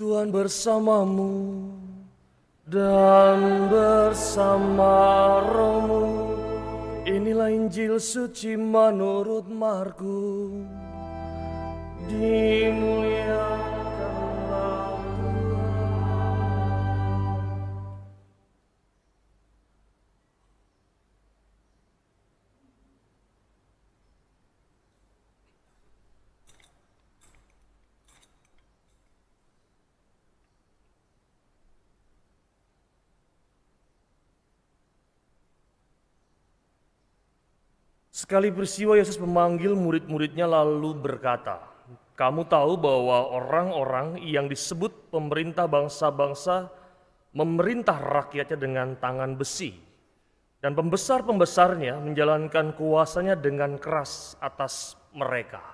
Tuhan bersamamu dan bersama rohmu. Inilah Injil suci menurut Markus. Dimuliakanlah Tuhan. Sekali peristiwa Yesus memanggil murid-muridnya lalu berkata, "Kamu tahu bahwa orang-orang yang disebut pemerintah bangsa-bangsa memerintah rakyatnya dengan tangan besi, dan pembesar-pembesarnya menjalankan kuasanya dengan keras atas mereka.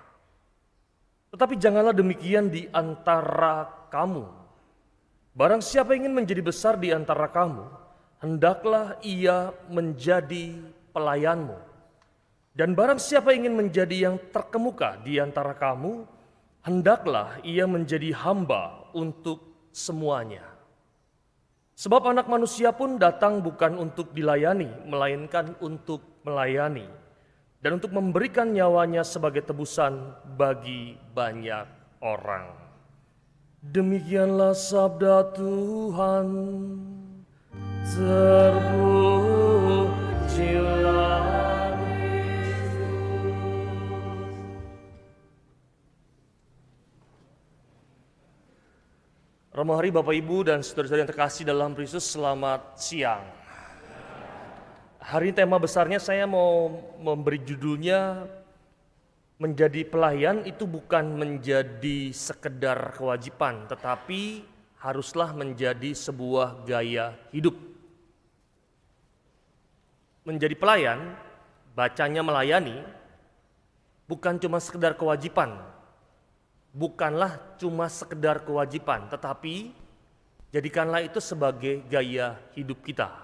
Tetapi janganlah demikian di antara kamu. Barang siapa ingin menjadi besar di antara kamu, hendaklah ia menjadi pelayanmu. Dan barang siapa ingin menjadi yang terkemuka di antara kamu, hendaklah ia menjadi hamba untuk semuanya. Sebab Anak Manusia pun datang bukan untuk dilayani, melainkan untuk melayani, dan untuk memberikan nyawanya sebagai tebusan bagi banyak orang." Demikianlah sabda Tuhan. Terpujilah Romohari, Bapak Ibu dan saudara-saudara yang terkasih dalam Kristus, selamat siang. Hari ini tema besarnya saya mau memberi judulnya, menjadi pelayan itu bukan menjadi sekedar kewajiban, tetapi haruslah menjadi sebuah gaya hidup. Menjadi pelayan, bacanya melayani, bukan cuma sekedar kewajiban. Bukanlah cuma sekedar kewajiban, tetapi jadikanlah itu sebagai gaya hidup kita.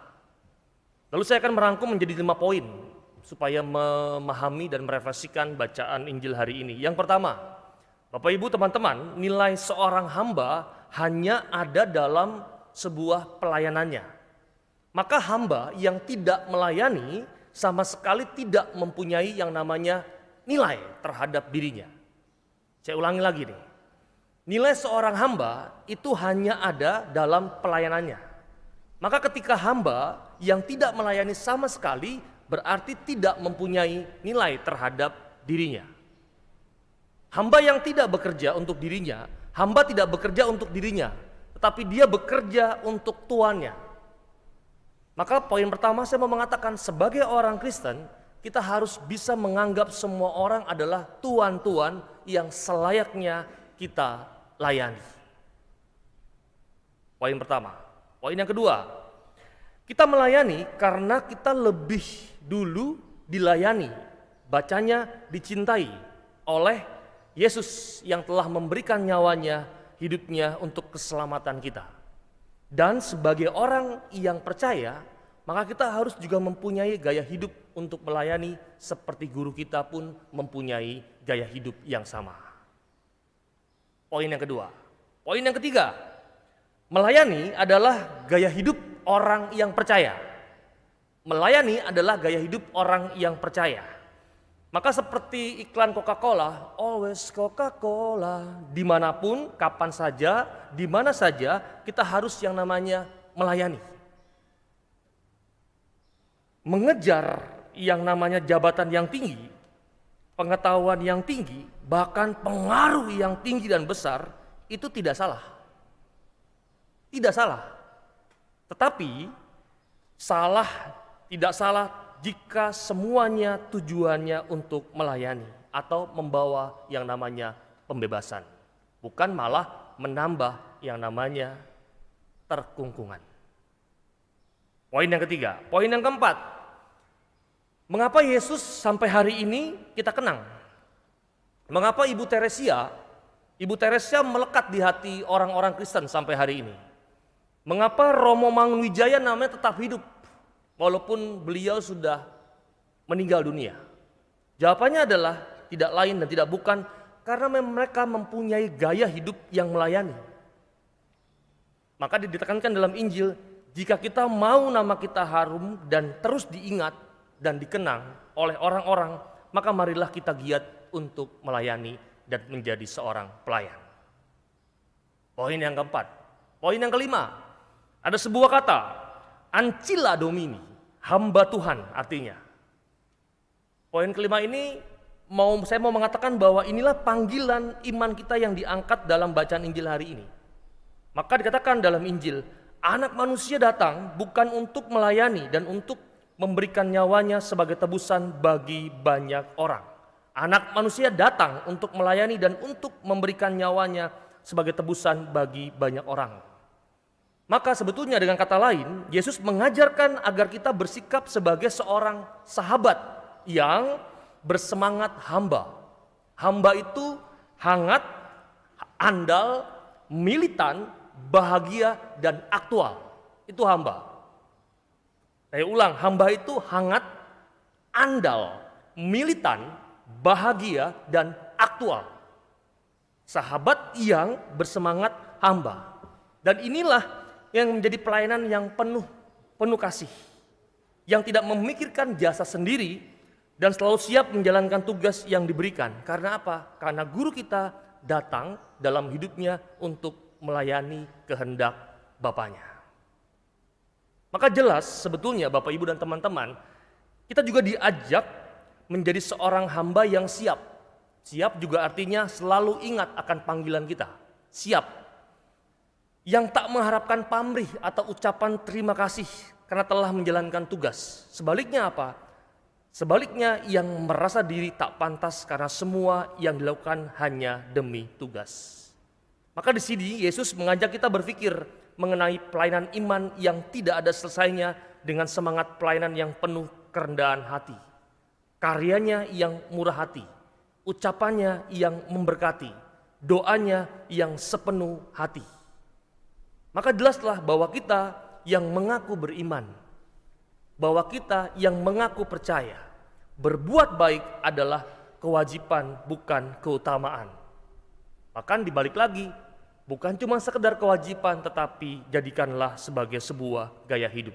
Lalu saya akan merangkum menjadi 5 poin supaya memahami dan merefleksikan bacaan Injil hari ini. Yang pertama, Bapak Ibu teman-teman, nilai seorang hamba hanya ada dalam sebuah pelayanannya. Maka hamba yang tidak melayani sama sekali tidak mempunyai yang namanya nilai terhadap dirinya. Saya ulangi lagi nih, nilai seorang hamba itu hanya ada dalam pelayanannya. Maka ketika hamba yang tidak melayani sama sekali berarti tidak mempunyai nilai terhadap dirinya. Hamba yang tidak bekerja untuk dirinya, hamba tidak bekerja untuk dirinya, tetapi dia bekerja untuk tuannya. Maka poin pertama saya mau mengatakan, sebagai orang Kristen, kita harus bisa menganggap semua orang adalah tuan-tuan yang selayaknya kita layani. Poin pertama. Poin yang kedua, kita melayani karena kita lebih dulu dilayani. Bacanya dicintai oleh Yesus yang telah memberikan nyawanya, hidupnya untuk keselamatan kita. Dan sebagai orang yang percaya, maka kita harus juga mempunyai gaya hidup untuk melayani seperti guru kita pun mempunyai gaya hidup yang sama. Poin yang kedua. Poin yang ketiga, melayani adalah gaya hidup orang yang percaya. Melayani adalah gaya hidup orang yang percaya. Maka seperti iklan Coca-Cola, always Coca-Cola, dimanapun, kapan saja, dimana saja, kita harus yang namanya melayani. Mengejar yang namanya jabatan yang tinggi, pengetahuan yang tinggi, bahkan pengaruh yang tinggi dan besar, itu tidak salah. Tidak salah. Tetapi tidak salah jika semuanya tujuannya untuk melayani atau membawa yang namanya pembebasan. Bukan malah menambah yang namanya terkungkungan. Poin yang ketiga. Poin yang keempat, mengapa Yesus sampai hari ini kita kenang? Mengapa Ibu Teresia melekat di hati orang-orang Kristen sampai hari ini? Mengapa Romo Mangunwijaya namanya tetap hidup walaupun beliau sudah meninggal dunia? Jawabannya adalah tidak lain dan tidak bukan karena mereka mempunyai gaya hidup yang melayani. Maka ditekankan dalam Injil, jika kita mau nama kita harum dan terus diingat dan dikenang oleh orang-orang, maka marilah kita giat untuk melayani dan menjadi seorang pelayan. Poin yang keempat. Poin yang kelima, ada sebuah kata, Ancilla Domini, hamba Tuhan artinya. Poin kelima ini saya mau mengatakan bahwa inilah panggilan iman kita yang diangkat dalam bacaan Injil hari ini. Maka dikatakan dalam Injil, Anak Manusia datang bukan untuk melayani dan untuk memberikan nyawanya sebagai tebusan bagi banyak orang. Anak Manusia datang untuk melayani dan untuk memberikan nyawanya sebagai tebusan bagi banyak orang. Maka sebetulnya dengan kata lain, Yesus mengajarkan agar kita bersikap sebagai seorang sahabat yang bersemangat hamba. Hamba itu hangat, andal, militan, bahagia, dan aktual. Itu hamba. Saya ulang, hamba itu hangat, andal, militan, bahagia, dan aktual. Sahabat yang bersemangat hamba. Dan inilah yang menjadi pelayanan yang penuh kasih. Yang tidak memikirkan jasa sendiri dan selalu siap menjalankan tugas yang diberikan. Karena apa? Karena guru kita datang dalam hidupnya untuk melayani kehendak Bapaknya. Maka jelas sebetulnya Bapak Ibu dan teman-teman, kita juga diajak menjadi seorang hamba yang siap. Siap juga artinya selalu ingat akan panggilan kita. Siap. Yang tak mengharapkan pamrih atau ucapan terima kasih karena telah menjalankan tugas. Sebaliknya apa? Sebaliknya yang merasa diri tak pantas karena semua yang dilakukan hanya demi tugas. Maka di sini Yesus mengajak kita berpikir mengenai pelayanan iman yang tidak ada selesainya dengan semangat pelayanan yang penuh kerendahan hati. Karyanya yang murah hati, ucapannya yang memberkati, doanya yang sepenuh hati. Maka jelaslah bahwa kita yang mengaku beriman, bahwa kita yang mengaku percaya, berbuat baik adalah kewajiban bukan keutamaan. Bahkan dibalik lagi, bukan cuma sekedar kewajiban tetapi jadikanlah sebagai sebuah gaya hidup.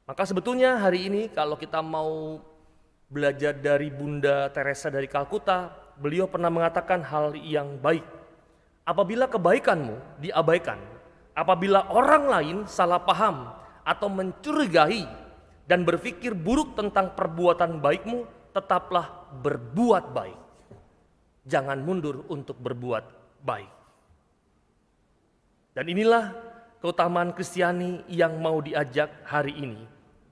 Maka sebetulnya hari ini kalau kita mau belajar dari Bunda Teresa dari Kalkuta, beliau pernah mengatakan hal yang baik. Apabila kebaikanmu diabaikan, apabila orang lain salah paham atau mencurigai dan berpikir buruk tentang perbuatan baikmu, tetaplah berbuat baik. Jangan mundur untuk berbuat baik. Dan inilah keutamaan Kristiani yang mau diajak hari ini.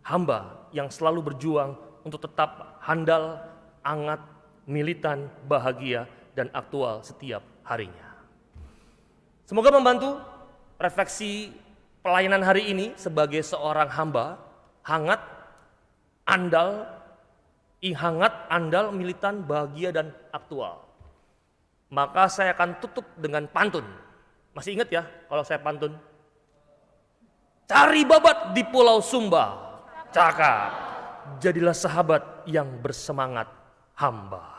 Hamba yang selalu berjuang untuk tetap handal, hangat, militan, bahagia, dan aktual setiap harinya. Semoga membantu refleksi pelayanan hari ini sebagai seorang hamba, hangat, andal, militan, bahagia, dan aktual. Maka saya akan tutup dengan pantun. Masih ingat ya kalau saya pantun? Cari babat di Pulau Sumba, cakap. Jadilah sahabat yang bersemangat hamba.